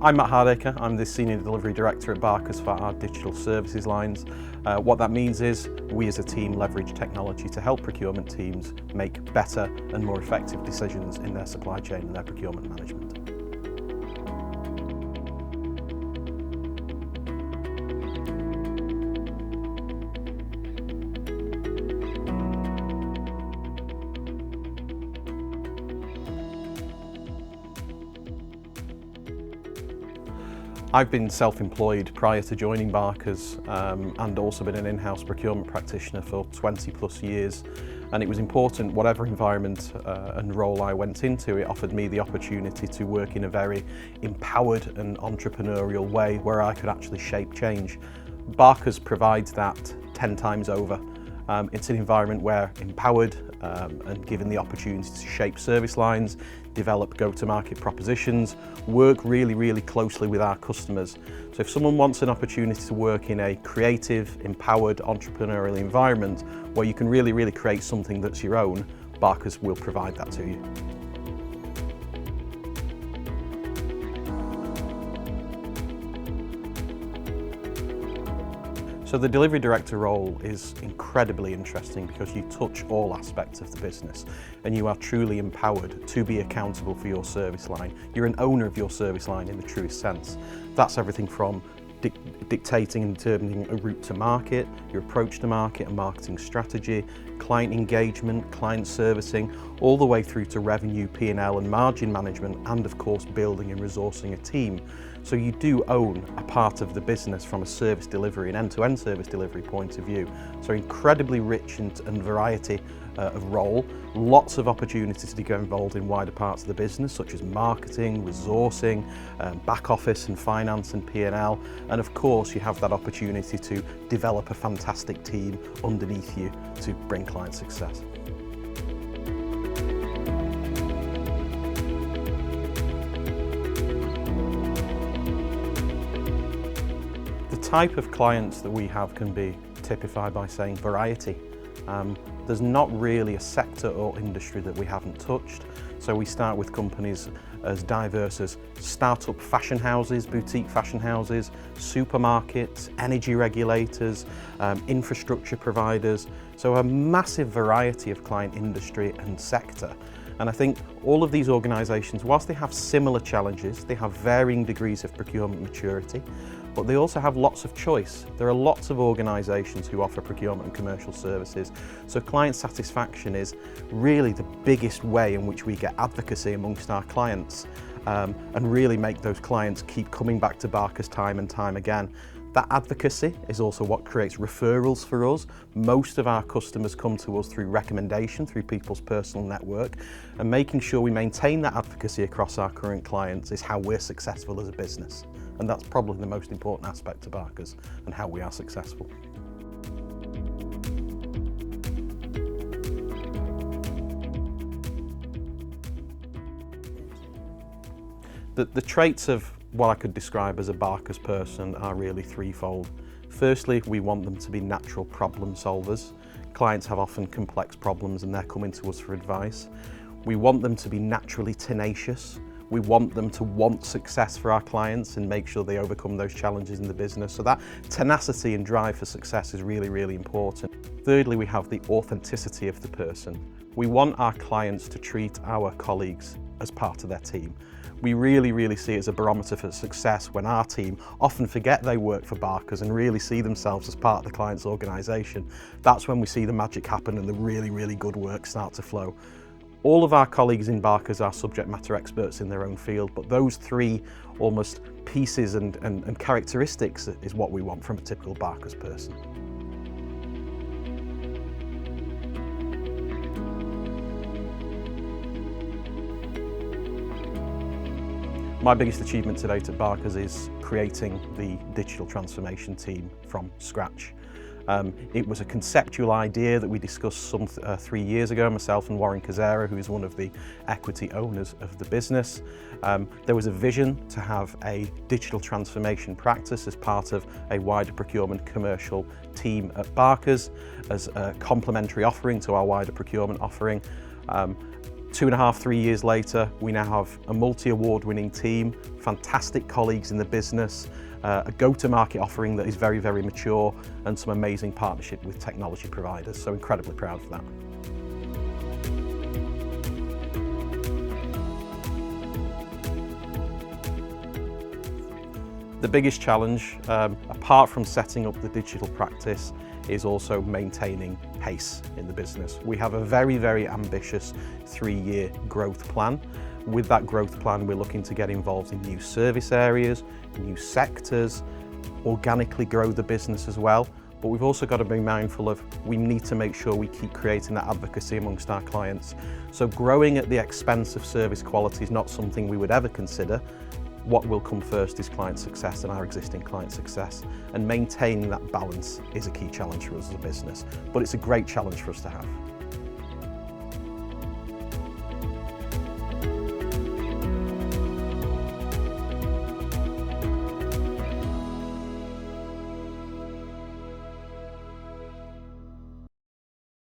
I'm Matt Hardaker. I'm the Senior Delivery Director at Barker's for our digital services lines. What that means is we as a team leverage technology to help procurement teams make better and more effective decisions in their supply chain and their procurement management. I've been self-employed prior to joining Barker's and also been an in-house procurement practitioner for 20 plus years, and it was important, whatever environment and role I went into, it offered me the opportunity to work in a very empowered and entrepreneurial way where I could actually shape change. Barker's provides that 10 times over. It's an environment where empowered and given the opportunity to shape service lines, develop go-to-market propositions, work really closely with our customers. So if someone wants an opportunity to work in a creative, empowered, entrepreneurial environment where you can really create something that's your own, Barker's will provide that to you. So the delivery director role is incredibly interesting because you touch all aspects of the business and you are truly empowered to be accountable for your service line. You're an owner of your service line in the truest sense. That's everything from dictating and determining a route to market, your approach to market and marketing strategy, client engagement, client servicing, all the way through to revenue, P&L and margin management, and of course building and resourcing a team. So you do own a part of the business from a service delivery and end-to-end service delivery point of view. So incredibly rich and variety of role, lots of opportunities to get involved in wider parts of the business such as marketing, resourcing, back office and finance and P&L, and of course you have that opportunity to develop a fantastic team underneath you to bring client success. The type of clients that we have can be typified by saying variety. There's not really a sector or industry that we haven't touched. So we start with companies as diverse as start-up fashion houses, boutique fashion houses, supermarkets, energy regulators, infrastructure providers. So a massive variety of client industry and sector. And I think all of these organisations, whilst they have similar challenges, they have varying degrees of procurement maturity, but they also have lots of choice. There are lots of organisations who offer procurement and commercial services. So client satisfaction is really the biggest way in which we get advocacy amongst our clients and really make those clients keep coming back to Barker's time and time again. That advocacy is also what creates referrals for us. Most of our customers come to us through recommendation, through people's personal network, and making sure we maintain that advocacy across our current clients is how we're successful as a business. And that's probably the most important aspect of Barker's and how we are successful. The traits of what I could describe as a Barker's person are really threefold. Firstly, we want them to be natural problem solvers. Clients have often complex problems and they're coming to us for advice. We want them to be naturally tenacious. We want them to want success for our clients and make sure they overcome those challenges in the business. So that tenacity and drive for success is really important. Thirdly, we have the authenticity of the person. We want our clients to treat our colleagues as part of their team. We really see it as a barometer for success when our team often forget they work for Barker's and really see themselves as part of the client's organisation. That's when we see the magic happen and the really good work start to flow. All of our colleagues in Barker's are subject matter experts in their own field, but those three almost pieces and characteristics is what we want from a typical Barker's person. My biggest achievement to date at Barker's is creating the digital transformation team from scratch. It was a conceptual idea that we discussed 3 years ago, myself and Warren Kazera, who is one of the equity owners of the business. There was a vision to have a digital transformation practice as part of a wider procurement commercial team at Barker's as a complementary offering to our wider procurement offering. 2.5, 3 years later, we now have a multi-award winning team, fantastic colleagues in the business, a go-to-market offering that is very, very mature, and some amazing partnership with technology providers. So incredibly proud of that. The biggest challenge, apart from setting up the digital practice, is also maintaining pace in the business. We have a very, very ambitious 3-year growth plan. With that growth plan, we're looking to get involved in new service areas, new sectors, organically grow the business as well. But we've also got to be mindful of, we need to make sure we keep creating that advocacy amongst our clients. So growing at the expense of service quality is not something we would ever consider. What will come first is client success and our existing client success, and maintaining that balance is a key challenge for us as a business, but it's a great challenge for us to have.